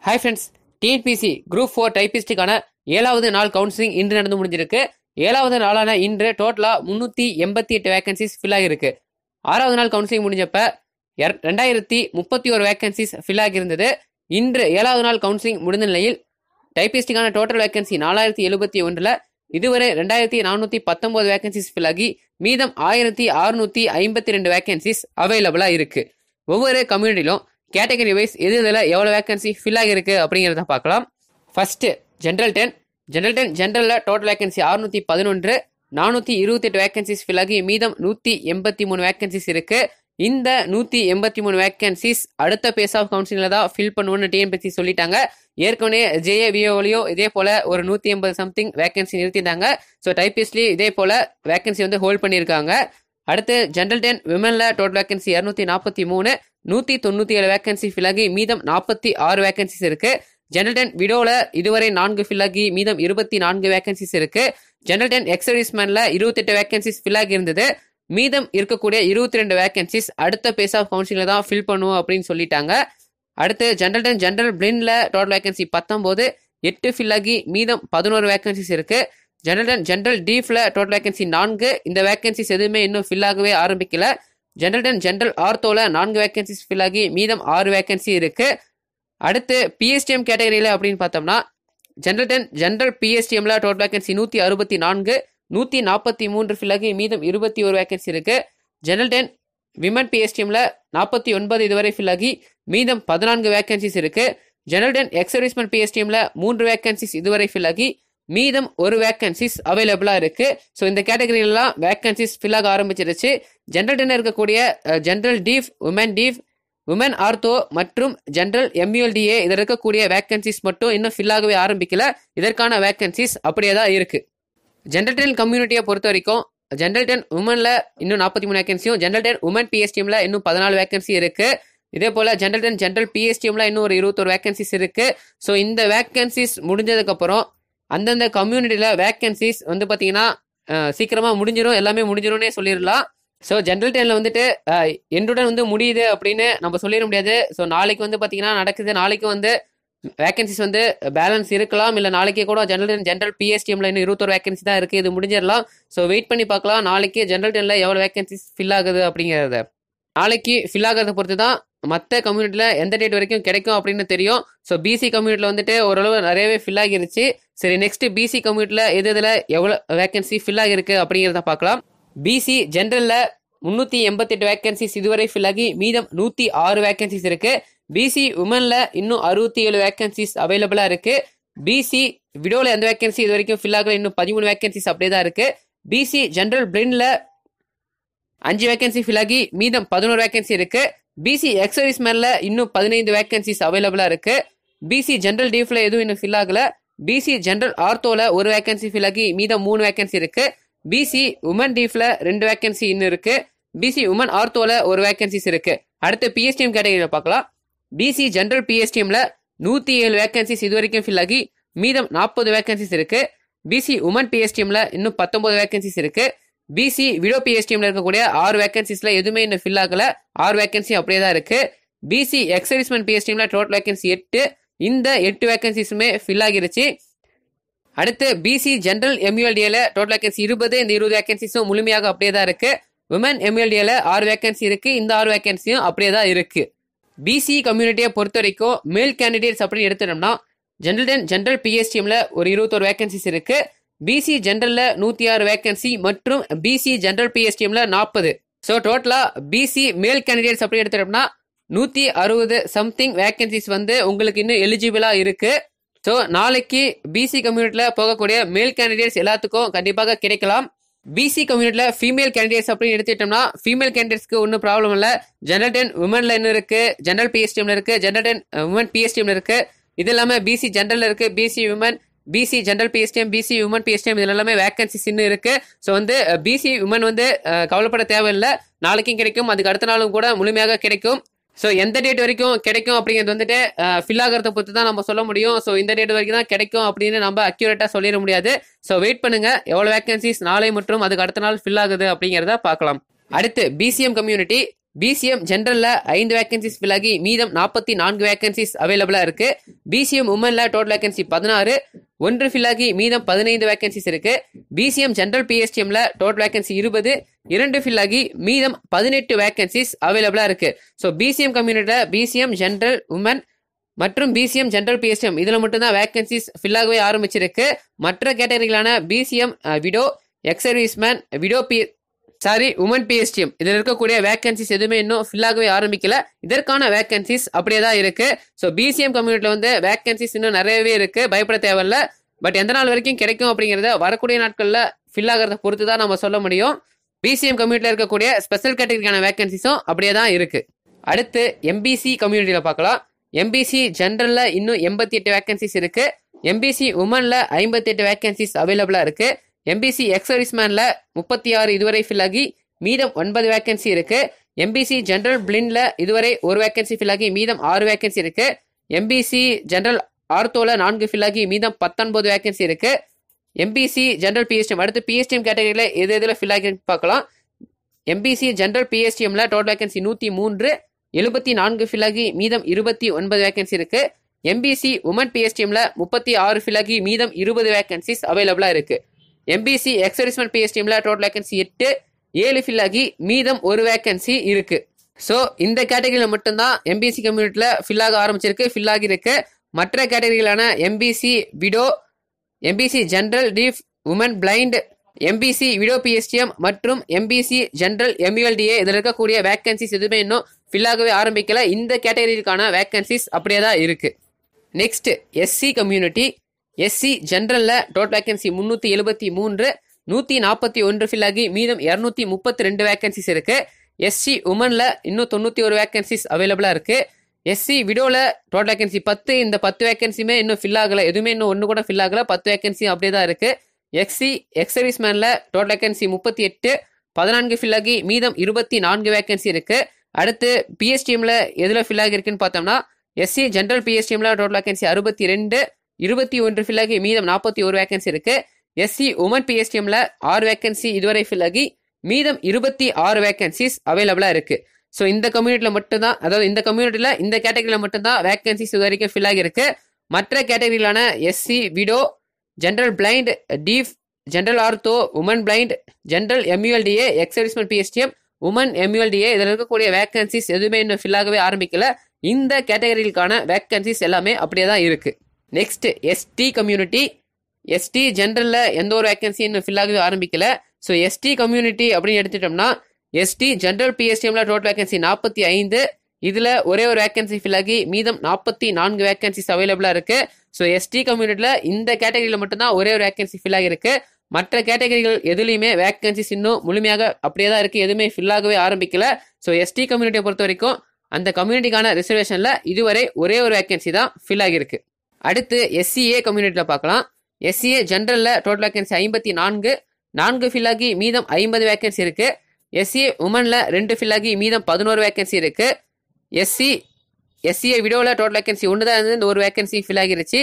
Hi friends, TNPSC group 4 டைபிஸ்டுக்கான 7வது நாள் counselling இன்று நடந்து முடிஞ்சிருக்கு. 7வது நாளான இன்று டோட்டலாக 388 வேகன்சிஸ் ஃபில் ஆகிருக்கு. 6வது நாள் கவுன்சிலிங் முடிஞ்சப்ப 2031 வேகன்சிஸ் ஃபில் ஆகியிருந்தது. இன்று 7வது நாள் கவுன்சிலிங் முடிந்த நிலையில் டைபிஸ்டுக்கான டோட்டல் வேகன்சி 4071ல் இதுவரை 2419 வேகன்சிஸ் ஃபில் ஆகி மீதம் 1652 வேகன்சிஸ் அவைலபிளாக இருக்குது. ஒவ்வொரு கம்யூனிட்டிலும் கேட்டகரி வைஸ் இதில் எவ்வளோ வேகன்சி ஃபில் ஆகிருக்கு அப்படிங்கிறத பார்க்கலாம். ஃபர்ஸ்ட் ஜென்ரல் 10 ஜென்ரலில் டோட்டல் வேகன்சி 611, 428 வேகன்சிஸ் ஃபில் ஆகி மீதம் 183 வேகன்சிஸ் இருக்கு. இந்த 183 வேகன்சிஸ் அடுத்த பேஸ் ஆஃப் கவுன்சிலில் தான் ஃபில் பண்ணுவோன்னு டிஎன்பிசி சொல்லிட்டாங்க. ஏற்கனவே ஜேஏவிஓலையோ இதே போல ஒரு 180 சம்திங் வேகன்சி நிறுத்திட்டாங்க. ஸோ டைபிஸ்ட்லேயும் இதே போல வேகன்சி வந்து ஹோல்ட் பண்ணியிருக்காங்க. அடுத்து ஜென்ரல் 10 விமனில் டோட்டல் வேகன்சி 243, 197 வேகன்சி ஃபில் ஆகி மீதம் 46 வேகன்சிஸ் இருக்கு. ஜென்ரல் 10 விடோவில் இதுவரை 4 ஃபில் ஆகி மீதம் 24 வேகன்சிஸ் இருக்கு. ஜென்ரல் 10 எக்ஸர்வீஸ்மேனில் 28 வேகன்சிஸ் ஃபில் ஆகி இருந்தது. மீதம் இருக்கக்கூடிய 22 வேகன்சிஸ் அடுத்த பேஸ் ஆஃப் கவுன்சிலில் தான் ஃபில் பண்ணுவோம் அப்படின்னு சொல்லிட்டாங்க. அடுத்து ஜென்ரல் 10 ஜென்ரல் பிளின்ல டோட்டல் வேகன்சி 19, 8 ஃபில் ஆகி மீதம் 11 வேகன்சிஸ் இருக்கு. ஜென்ரல் 10 ஜென்ரல் டீஃப்ல டோட்டல் வேகன்சி 4, இந்த வேகன்சிஸ் எதுவுமே இன்னும் ஃபில் ஆகவே ஆரம்பிக்கல. ஜென்ரல் 10 ஜென்ரல் ஆர்த்தோல 4 வேகன்சிஸ் ஃபில் ஆகி மீதம் 6 வேகன்சி இருக்கு. அடுத்து பிஎஸ்டிஎம் கேட்டகரியில் அப்படின்னு பார்த்தோம்னா ஜென்ரல் 10 ஜென்ரல் பிஎஸ்டிஎம்ல டோட்டல் வேகன்சி 164, 143 ஃபில் ஆகி மீதம் 21 வேகன்சி இருக்கு. ஜென்ரல் 10 விமன் பிஎஸ்டிஎம்ல 49 இதுவரை ஃபில் ஆகி மீதம் 14 வேகன்சிஸ் இருக்கு. ஜென்ரல் 10 எக்ஸர்வீஸ்மேன் பிஎஸ்டிஎம்ல 3 வேகன்சிஸ் இதுவரை ஃபில் ஆகி மீதம் ஒரு வேகன்சிஸ் அவைலபிளாக இருக்கு. ஸோ இந்த கேட்டகரியிலாம் வேகன்சிஸ் ஃபில் ஆக ஆரம்பிச்சிருச்சு. ஜென்ரல் 10 இருக்கக்கூடிய ஜென்ரல் டீஃப், உமன் ஆர்த்தோ மற்றும் ஜென்ரல் எம்யூஎல்டிஏ இதில் இருக்கக்கூடிய வேகன்சிஸ் மட்டும் இன்னும் ஃபில் ஆகவே ஆரம்பிக்கல. இதற்கான வேகன்சிஸ் அப்படியே தான் இருக்கு. ஜென்ரல் 10 கம்யூனிட்டியை பொறுத்த வரைக்கும் ஜென்ரல் 10 உமன்ல இன்னும் 43 வேகன்சியும், ஜென்ரல் 10 உமன் பிஎஸ்டிஎம்ல இன்னும் 14 வேகன்சி இருக்கு. இதே போல ஜென்ரல் 10 ஜென்ரல் பிஎஸ்டிஎம்ல இன்னும் ஒரு 21 வேகன்சிஸ் இருக்கு. ஸோ இந்த வேகன்சிஸ் முடிஞ்சதுக்கப்புறம் அந்தந்த கம்யூனிட்டியில் வேகன்சிஸ் வந்து பார்த்தீங்கன்னா சீக்கிரமாக முடிஞ்சிடும், எல்லாமே முடிஞ்சிடும்னே சொல்லிடலாம். ஸோ ஜென்ரல் 10ல வந்துட்டு என்றுடன் வந்து முடியுது அப்படின்னு நம்ம சொல்லிட முடியாது. ஸோ நாளைக்கு வந்து பார்த்தீங்கன்னா நடக்குது, நாளைக்கு வந்து வேகன்சிஸ் வந்து பேலன்ஸ் இருக்கலாம், இல்லை நாளைக்கே கூட ஜென்ரல் 10 ஜென்ரல் பிஎஸ்டிஎம்ல இன்னும் 21 வேகன்சி தான் இருக்குது, இது முடிஞ்சிடலாம். ஸோ வெயிட் பண்ணி பார்க்கலாம் நாளைக்கு ஜென்ரல் 10ல எவ்வளோ வேகன்சிஸ் ஃபில் ஆகுது அப்படிங்கிறத. நாளைக்கு ஃபில் ஆகிறத பொறுத்து தான் மற்ற கம்யூனிட்டியில் எந்த டேட் வரைக்கும் கிடைக்கும் அப்படின்னு தெரியும். ஸோ பிசி கம்யூனிட்டியில் வந்துட்டு ஓரளவு நிறையவே ஃபில் ஆகிருச்சு. சரி, நெக்ஸ்ட் பிசி கம்யூனிட்டியில் இதில் எவ்வளோ வேகன்சி ஃபில் ஆகிருக்கு அப்படிங்கிறத பார்க்கலாம். பிசி ஜென்ரலில் 388 வேகன்சிஸ் இதுவரை ஃபில் ஆகி மீதம் 106 வேகன்சிஸ் இருக்கு. பிசி உமனில் இன்னும் 67 வேகன்சிஸ் அவைலபிளாக இருக்கு. பிசி விடோவில் எந்த வேகன்சி இது வரைக்கும் ஃபில் ஆகல, இன்னும் 13 வேகன்சிஸ் அப்படியே தான் இருக்கு. பிசி ஜென்ரல் பிளின்ல 5 வேகன்சி ஃபில் ஆகி மீதம் 11 வேகன்சி இருக்கு. பிசி எக்ஸர்வீஸ்மேன்ல இன்னும் 15 வேகன்சிஸ் அவைலபிளாக இருக்கு. பிசி ஜென்ரல் டீஃப்ல எதுவும் இன்னும் ஃபில் ஆகல. பிசி ஜென்ரல் ஆர்த்தோல ஒரு வேகன்சி ஃபில் ஆகி மீதம் 3 வேகன்சி இருக்கு. பிசி உமன் டீஃப்ல 2 வேகன்சி இன்னும் இருக்கு. பிசி உமன் ஆர்த்தோல ஒரு வேகன்சிஸ் இருக்கு. அடுத்து பிஎஸ்டிஎம் கேட்டகரியில் பார்க்கலாம். பிசி ஜென்ரல் பிஎஸ்டிஎம்ல 107 வேகன்சிஸ் இது வரைக்கும் ஃபில் ஆகி மீதம் 40 வேகன்சிஸ் இருக்கு. பிசி உமன் பிஎஸ்டிஎம்ல இன்னும் 19 வேகன்சிஸ் இருக்கு. பிசி விடோ பிஎஸ்டிஎம்ல இருக்கக்கூடிய 6 வேகன்சிஸ்ல எதுவுமே இன்னும் ஃபில் ஆகல, 6 வேகன்சி அப்படியே தான் இருக்கு. பிசி எக்ஸர்வீஸ்மேன் பிஎஸ்டிஎம்ல டோட்டல் வேகன்சி 8, இந்த 8 வேகன்சிஸுமே ஃபில் ஆகிருச்சு. அடுத்து பிசி ஜென்ரல் எம்யூஎல்டிஏல டோட்டல் வேகன்சி 20, இந்த 20 வேகன்சிஸும் முழுமையாக அப்படியே தான் இருக்கு. உமன் எம்யூஎல்டிஏல 6 வேகன்சி இருக்கு, இந்த 6 வேகன்சியும் அப்படியே தான் இருக்கு. பிசி கம்யூனிட்டியை பொறுத்த வரைக்கும் மேல் கேண்டிடேட்ஸ் அப்படின்னு எடுத்துட்டோம்னா ஜென்ரல் 10 ஜென்ரல் பிஎஸ்டிஎம்ல ஒரு 21 வேகன்சிஸ் இருக்கு. பிசி ஜென்ரல்ல 106 வேகன்சி மற்றும் பிசி ஜென்ரல் பிஎஸ்டிஎம்ல 40. ஸோ டோட்டலா பிசி மேல் கேண்டிடேட்ஸ் அப்படி எடுத்துட்டோம்னா 160 சம்திங் வேகன்சிஸ் வந்து உங்களுக்கு இன்னும் எலிஜிபிளா இருக்கு. ஸோ நாளைக்கு பிசி கம்யூனிட்டியில் போகக்கூடிய மேல் கேண்டிடேட்ஸ் எல்லாத்துக்கும் கண்டிப்பாக கிடைக்கலாம். பிசி கம்யூனிட்டியில் ஃபீமேல் கேண்டிடேட்ஸ் அப்படின்னு எடுத்துட்டோம்னா ஃபீமேல் கேண்டிடேட்ஸ்க்கு ஒன்றும் ப்ராப்ளம் இல்லை. ஜென்ரல் 10 உமன்ல இன்னும் இருக்கு, ஜென்ரல் பிஎஸ்டிஎம்ல இருக்கு, ஜென்ரல் 10 உமன் பிஎஸ்டிஎம்ல இருக்கு. இது இல்லாமல் பிசி ஜென்ரல் இருக்கு, PC women, PC general PSTM, PC women PSTM, இதில் எல்லாமே வேகன்சிஸ் இன்னும் இருக்கு. ஸோ வந்து பிசி உமன் வந்து கவலைப்பட தேவையில்லை, நாளைக்கும் கிடைக்கும், அதுக்கு அடுத்த நாளும் கூட முழுமையாக கிடைக்கும். ஸோ எந்த டேட் வரைக்கும் கிடைக்கும் அப்படிங்கிறது வந்துட்டு ஃபில் ஆகிறத பொறுத்து தான் நம்ம சொல்ல முடியும். ஸோ இந்த டேட் வரைக்கும் தான் கிடைக்கும் அப்படின்னு நம்ம அக்யூரேட்டாக சொல்லிட முடியாது. ஸோ வெயிட் பண்ணுங்க, எவ்வளோ வேகன்சிஸ் நாளை மற்றும் அதுக்கு அடுத்த நாள் ஃபில் ஆகுது அப்படிங்கிறத பார்க்கலாம். அடுத்து பிசிஎம் கம்யூனிட்டி பிசிஎம் ஜென்ரல்ல 5 வேகன்சிஸ் ஃபில் ஆகி மீதம் 44 வேகன்சிஸ் அவைலபிளா இருக்கு. பிசிஎம் உமன்ல டோட்டல் வேகன்சி 16, 1 ஃபில் ஆகி மீதம் 15 வேகன்சிஸ் இருக்கு. பிசிஎம் ஜென்ரல் பிஎஸ்டிஎம்ல டோட்டல் வேகன்சி 20, 2 ஃபில் ஆகி மீதம் 18 வேகன்சிஸ் அவைலபிளா இருக்கு. ஸோ பிசிஎம் கம்யூனிட்டியில பிசிஎம் ஜென்ரல் உமன் மற்றும் பிசிஎம் ஜென்ரல் பிஎஸ்டிஎம் இதுல மட்டும்தான் வேகன்சிஸ் ஃபில் ஆகவே ஆரம்பிச்சிருக்கு. மற்ற கேட்டகரிகளான BCM widow, ex serviceman, widow women PSTM இதில் இருக்கக்கூடிய வேகன்சிஸ் எதுவுமே இன்னும் ஃபில் ஆகவே ஆரம்பிக்கல. இதற்கான வேகன்சிஸ் அப்படியே தான் இருக்கு. ஸோ பிசிஎம் கம்யூனிட்டியில் வந்து வேகன்சிஸ் இன்னும் நிறையவே இருக்கு, பயப்பட தேவையில்ல. பட் எந்த நாள் வரைக்கும் கிடைக்கும் அப்படிங்கிறத வரக்கூடிய நாட்களில் ஃபில் ஆகிறத பொறுத்து தான் நம்ம சொல்ல முடியும். பிசிஎம் கம்யூனிட்டியில் இருக்கக்கூடிய ஸ்பெஷல் கேட்டகரிக்கான வேகன்சிஸும் அப்படியே தான் இருக்கு. அடுத்து எம்பிசி கம்யூனிட்டியில் பார்க்கலாம். எம்பிசி ஜென்ரல்ல இன்னும் 88 வேகன்சிஸ் இருக்கு. எம்பிசி உமன்ல 58 வேகன்சிஸ் அவைலபிளா இருக்கு. எம்பிசி எக்ஸ் சர்வீஸ்மேன்ல 36 இதுவரை ஃபில் ஆகி மீதம் 9 வேகன்சி இருக்கு. எம்பிசி ஜென்ரல் பிளின்ல இதுவரை 1 வேகன்சி ஃபில் ஆகி மீதம் 6 வேகன்சி இருக்கு. எம்பிசி ஜென்ரல் ஆர்த்தோல 4 ஃபில் ஆகி மீதம் 19 வேகன்சி இருக்கு. எம்பிசி ஜென்ரல் பிஎஸ்டிஎம் அடுத்து பிஎஸ்டிஎம் கேட்டகரியில எது ஃபில் ஆகி பார்க்கலாம். எம்பிசி ஜென்ரல் பிஎஸ்டிஎம்ல டோட்டல் வேகன்சி 103, 74 ஃபில் ஆகி மீதம் 29 வேகன்சி இருக்கு. எம்பிசி உமன் பிஎஸ்டிஎம்ல 36 ஃபில் ஆகி மீதம் 20 வேகன்சிஸ் அவைலபிளா இருக்கு. எம்பிசி எக்ஸ் சர்வீஸ்மேன் பிஎஸ்டிஎம்ல டோட்டல் வேகன்சி 8, 7 ஃபில் ஆகி மீதம் 1 வேகன்சி இருக்கு. ஸோ இந்த கேட்டகரியில மட்டும்தான் எம்பிசி கம்யூனிட்டியில் ஃபில் ஆக ஆரம்பிச்சிருக்கு, ஃபில் ஆகி இருக்கு. மற்ற கேட்டகரிகளான MBC widow, MBC general deaf women blind, MBC widow PSTM மற்றும் எம்பிசி ஜென்ரல் எம்யூஎல்டிஏ இதில் இருக்கக்கூடிய வேகன்சிஸ் எதுவுமே இன்னும் ஃபில் ஆகவே ஆரம்பிக்கல. இந்த கேட்டகரிக்கான வேகன்சிஸ் அப்படியே தான் இருக்கு. Next SC community. எஸ்சி ஜென்ரல்ல டோட்டல் வேகன்சி 373, 141 ஃபில் ஆகி மீதம் 232 வேகன்சிஸ் இருக்கு. எஸ்சி உமன்ல இன்னும் 91 வேகன்சிஸ் அவைலபிளா இருக்கு. எஸ்சி விடோல டோட்டல் வேகன்சி 10, இந்த 10 வேகன்சியுமே இன்னும் ஃபில் ஆகல, எதுவுமே இன்னும் ஒன்று கூட ஃபில் ஆகல, 10 வேகன்சி அப்படியே தான் இருக்கு. எக்ஸ் சர்வீஸ்மேன்ல டோட்டல் வேகன்சி 38, 14 ஃபில் ஆகி மீதம் 24 வேகன்சி இருக்கு. அடுத்து பிஎஸ்டிஎம்ல எதுல ஃபில் ஆகி இருக்குன்னு பார்த்தோம்னா எஸ்சி ஜென்ரல் பிஎஸ்டிஎம்ல டோட்டல் வேகன்சி 62, 21 ஃபில் ஆகி மீதம் 41 வேகன்சி இருக்கு. எஸ்சி உமன் பிஎஸ்டிஎம்ல 6 வேகன்சி இதுவரை ஃபில் ஆகி மீதம் 26 வேகன்சிஸ் அவைலபிளா இருக்கு. ஸோ இந்த கம்யூனிட்டியில மட்டும்தான், அதாவது இந்த கம்யூனிட்டியில இந்த கேட்டகரியில மட்டும்தான் வேகன்சிஸ் இது வரைக்கும் ஃபில் ஆகி இருக்கு. மற்ற கேட்டகரியிலான SC widow, general blind, deaf, general ortho, women blind, general MULTA, ex serviceman PSTM, women MULTA இதில் இருக்கக்கூடிய வேகன்சிஸ் எதுவுமே இன்னும் ஃபில் ஆகவே ஆரம்பிக்கல. இந்த கேட்டகரிக்கான வேகன்சிஸ் எல்லாமே அப்படியே தான் இருக்கு. Next ST community. எஸ்டி ஜென்ரல்ல எந்த ஒரு வேகன்சி இன்னும் ஃபில் ஆகவே ஆரம்பிக்கல. ஸோ எஸ்டி கம்யூனிட்டி அப்படின்னு எடுத்துட்டோம்னா எஸ்டி ஜென்ரல் பிஎஸ்டிஎம்ல டோட்டல் வேகன்சி 45, இதுல ஒரே ஒரு வேகன்சி ஃபில் ஆகி மீதம் 44 வேகன்சிஸ் அவைலபிளா இருக்கு. ஸோ எஸ்டி கம்யூனிட்டியில இந்த கேட்டகரியில மட்டும்தான் ஒரே ஒரு வேகன்சி ஃபில் ஆகிருக்கு. மற்ற கேட்டகரிகள் எதுலையுமே வேகன்சிஸ் இன்னும் முழுமையாக அப்படியே தான் இருக்கு, எதுவுமே ஃபில் ஆகவே ஆரம்பிக்கல. ஸோ எஸ்டி கம்யூனிட்டியை பொறுத்த வரைக்கும் அந்த கம்யூனிட்டிக்கான ரிசர்வேஷன்ல இதுவரை ஒரே ஒரு வேகன்சி தான் ஃபில் ஆகிருக்கு. அடுத்து எஸ்சிஏ கம்யூனிட்டியில் பார்க்கலாம். எஸ்சிஏ ஜென்ரல்ல டோட்டல் வேகன்சி 54, 4 ஃபில் ஆகி மீதம் 50 வேகன்சி இருக்கு. எஸ்சிஏ உமன்ல 2 ஃபில் ஆகி மீதம் 11 வேகன்சி இருக்கு. எஸ்சிஏ விடோல டோட்டல் வேகன்சி 1 தான் இருந்து, இந்த ஒரு வேகன்சி ஃபில் ஆகிருச்சு.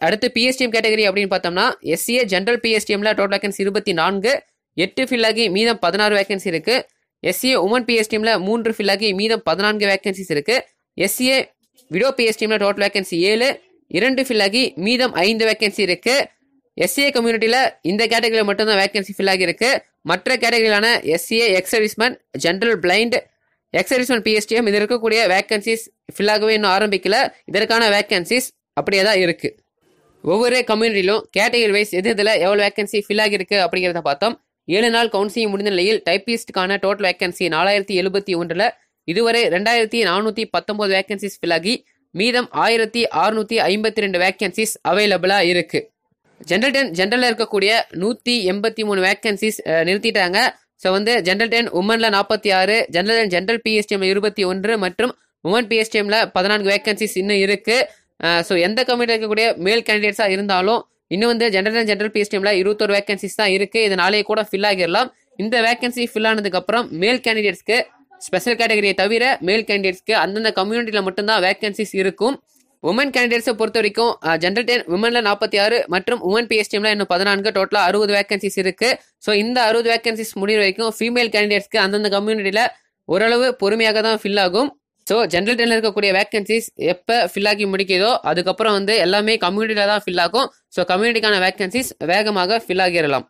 அடுத்து பிஎஸ்டிஎம் கேட்டகரி அப்படின்னு பார்த்தோம்னா எஸ்சிஏ ஜென்ரல் பிஎஸ்டிஎம்ல டோட்டல் வேகன்சி 24, 8 ஃபில் ஆகி மீதம் 16 வேகன்சி இருக்கு. எஸ்சிஏ உமன் பிஎஸ்டிஎம்ல 3 ஃபில் ஆகி மீதம் 14 வேகன்சிஸ் இருக்கு. எஸ்சிஏ விடோ பிஎஸ்டிஎம்ல டோட்டல் வேகன்சி 7, 2 ஃபில் ஆகி மீதம் 5 வேகன்சி இருக்கு. எஸ்சிஏ கம்யூனிட்டியில இந்த கேட்டகரியில மட்டும்தான் வேகன்சி ஃபில் ஆகி இருக்கு. மற்ற கேட்டகரியிலான SCA ex serviceman, general blind, ex serviceman PSTM இதில் இருக்கக்கூடிய வேகன்சிஸ் ஃபில் ஆகவே இன்னும் ஆரம்பிக்கல. இதற்கான வேகன்சிஸ் அப்படியே தான் இருக்கு. ஒவ்வொரு கம்யூனிட்டிலும் கேட்டகரி வைஸ் எது இதில் எவ்வளோ வேகன்சி ஃபில் ஆகிருக்கு அப்படிங்கிறத பார்த்தோம். 7 நாள் கவுன்சிலிங் முடிந்த நிலையில் டைப்பிஸ்டுக்கான டோட்டல் வேகன்சி 4071, இதுவரை 2419 வேகன்சிஸ் ஃபில் ஆகி மீதம் 1652 வேகன்சிஸ் அவைலபிளா இருக்கு. ஜென்ரல்ல இருக்கக்கூடிய 183 வேகன்சிஸ் நிறுத்திட்டாங்க. ஸோ வந்து ஜென்ரல் 10 உமன்ல 46, ஜென்ரல் பிஎஸ்டிஎம்ல 21 மற்றும் உமன் பிஎஸ்டிஎம்ல 14 வேகன்சிஸ் இன்னும் இருக்கு. ஸோ எந்த கம்யூனிட்டி இருக்கக்கூடிய மேல் கேண்டிடேட்ஸா இருந்தாலும் இன்னும் வந்து ஜென்ரல் பிஎஸ்டிஎம்ல 21 வேகன்சிஸ் தான் இருக்கு. இதனாலே கூட ஃபில் ஆகிடலாம். இந்த வேகன்சி ஃபில் ஆனதுக்கு அப்புறம் மேல் கேண்டிடேட்ஸ்க்கு ஸ்பெஷல் கேட்டகரியை தவிர மேல் கேண்டிடேட்ஸ்க்கு அந்தந்த கம்யூனிட்டியில மட்டும்தான் வேகன்சிஸ் இருக்கும். உமன் கேண்டிடேட்ஸை பொறுத்த வரைக்கும் ஜென்ரல் 10 உமன்ல 46 மற்றும் உமன் பிஎஸ்டிஎம்ல இன்னும் 14, டோட்டலா 60 வேகன்சிஸ் இருக்கு. ஸோ இந்த 60 வேகன்சிஸ் முடிகிற வரைக்கும் ஃபீமேல் கேண்டிடேட்ஸ்க்கு அந்தந்த கம்யூனிட்டியில ஓரளவு பொறுமையாக தான் ஃபில் ஆகும். ஸோ ஜென்ரல் ட்ரெயினில் இருக்கக்கூடிய வேகன்சிஸ் எப்போ ஃபில் ஆகி முடிக்குதோ அதுக்கப்புறம் வந்து எல்லாமே கம்யூனிட்டியில் தான் ஃபில் ஆகும். ஸோ கம்யூனிட்டிக்கான வேகன்சிஸ் வேகமாக ஃபில் ஆகிடலாம்.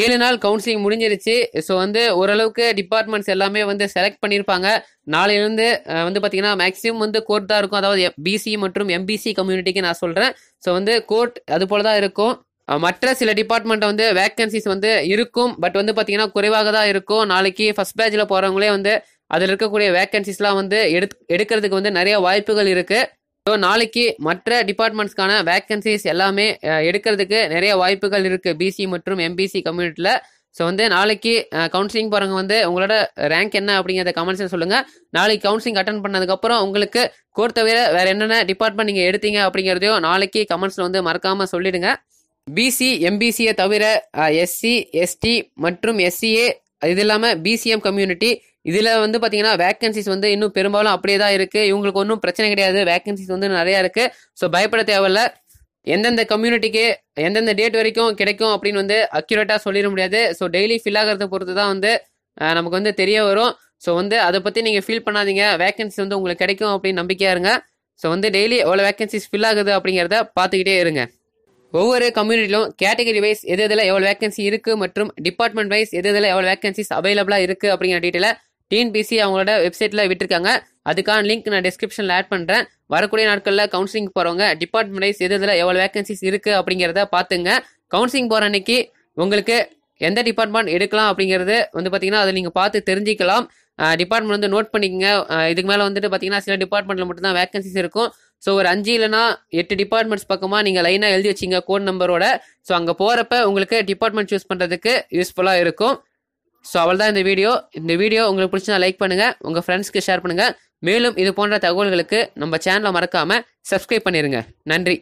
7 நாள் கவுன்சிலிங் முடிஞ்சிருச்சு. ஸோ வந்து ஓரளவுக்கு டிபார்ட்மெண்ட்ஸ் எல்லாமே வந்து செலக்ட் பண்ணியிருப்பாங்க. நாளையிலேருந்து வந்து பார்த்தீங்கன்னா மேக்ஸிமம் வந்து கோர்ட் தான் இருக்கும். அதாவது பிசி மற்றும் எம்பிசி கம்யூனிட்டிக்கு நான் சொல்கிறேன். ஸோ வந்து கோர்ட் அது போல தான் இருக்கும். மற்ற சில டிபார்ட்மெண்ட்டை வந்து வேகன்சிஸ் வந்து இருக்கும். பட் வந்து பார்த்தீங்கன்னா குறைவாக தான் இருக்கும். நாளைக்கு ஃபர்ஸ்ட் பேட்சில் போகிறவங்களே வந்து அதில் இருக்கக்கூடிய வேகன்சிஸ்லாம் வந்து எடுக்கிறதுக்கு வந்து நிறைய வாய்ப்புகள் இருக்குது. ஸோ நாளைக்கு மற்ற டிபார்ட்மெண்ட்ஸ்க்கான வேகன்சிஸ் எல்லாமே எடுக்கிறதுக்கு நிறைய வாய்ப்புகள் இருக்குது பிசி மற்றும் எம்பிசி கம்யூனிட்டியில். ஸோ வந்து நாளைக்கு கவுன்சிலிங் போகிறவங்க வந்து உங்களோட ரேங்க் என்ன அப்படிங்கிறத கமெண்ட்ஸில் சொல்லுங்கள். நாளைக்கு கவுன்சிலிங் அட்டன் பண்ணதுக்கப்புறம் உங்களுக்கு கோர்ட் தவிர வேறு என்னென்ன டிபார்ட்மெண்ட் நீங்கள் எடுத்தீங்க அப்படிங்கிறதையும் நாளைக்கு கமெண்ட்ஸில் வந்து மறக்காமல் சொல்லிடுங்க. பிசி எம்பிசியை தவிர எஸ்சி எஸ்டி மற்றும் எஸ்சிஏ இது இல்லாமல் பிசிஎம் கம்யூனிட்டி இதில் வந்து பார்த்தீங்கன்னா வேகன்சிஸ் வந்து இன்னும் பெரும்பாலும் அப்படியே தான் இருக்குது. இவங்களுக்கு ஒன்றும் பிரச்சனை கிடையாது. வேகன்சிஸ் வந்து நிறையா இருக்குது. ஸோ பயப்பட தேவையில்ல. எந்தெந்த கம்யூனிட்டிக்கு எந்தெந்த டேட் வரைக்கும் கிடைக்கும் அப்படின்னு வந்து அக்யூரேட்டாக சொல்லிட முடியாது. ஸோ டெய்லி ஃபில் ஆகிறத பொறுத்து தான் வந்து நமக்கு வந்து தெரிய வரும். ஸோ வந்து அதை பற்றி நீங்கள் ஃபீல் பண்ணாதீங்க. வேகன்சிஸ் வந்து உங்களுக்கு கிடைக்கும் அப்படின்னு நம்பிக்கையாக இருங்க. ஸோ வந்து டெய்லி எவ்வளோ வேகன்சிஸ் ஃபில் ஆகுது அப்படிங்கிறத பார்த்துக்கிட்டே இருங்க. ஒவ்வொரு கம்யூனிட்டிலும் கேட்டகரி வைஸ் எது எதில் எவ்வளோ வேகன்சி இருக்குது மற்றும் டிபார்ட்மெண்ட் வைஸ் எது எதில் எவ்வளோ வேகன்சிஸ் அவைலபிளாக இருக்குது அப்படிங்கிற டீட்டெயிலை டிஎன்பிசி அவங்களோட வெப்சைட்டில் விட்டுருக்காங்க. அதுக்கான லிங்க் நான் டிஸ்கிரிப்ஷனில் ஆட் பண்ணுறேன். வரக்கூடிய நாட்களில் கவுன்சிலிங் போகிறவங்க டிபார்ட்மெண்ட் வைஸ் எது எதில் எவ்வளோ வேகன்சிஸ் இருக்குது அப்படிங்கிறத பார்த்துங்க. கவுன்சிலிங் போகிற அன்னைக்கு உங்களுக்கு எந்த டிபார்ட்மெண்ட் எடுக்கலாம் அப்படிங்கிறது வந்து பார்த்தீங்கன்னா அதை நீங்கள் பார்த்து தெரிஞ்சிக்கலாம். டிபார்ட்மெண்ட் வந்து நோட் பண்ணிக்கங்க. இதுக்கு மேலே வந்துட்டு பார்த்தீங்கன்னா சில டிபார்ட்மெண்ட்டில் மட்டும்தான் வேகன்சிஸ் இருக்கும். ஸோ ஒரு 5 இல்லைனா 8 டிபார்ட்மெண்ட்ஸ் பக்கமாக நீங்கள் லைனாக எழுதி வச்சிங்க கோட் நம்பரோட. ஸோ அங்கே போகிறப்ப உங்களுக்கு டிபார்ட்மெண்ட் சூஸ் பண்ணுறதுக்கு யூஸ்ஃபுல்லாக இருக்கும். ஸோ அவள் தான் இந்த வீடியோ உங்களுக்கு பிடிச்சா லைக் பண்ணுங்கள், உங்கள் ஃப்ரெண்ட்ஸ்க்கு ஷேர் பண்ணுங்கள். மேலும் இது போன்ற தகவல்களுக்கு நம்ம சேனலை மறக்காமல் சப்ஸ்கிரைப் பண்ணிடுங்க. நன்றி.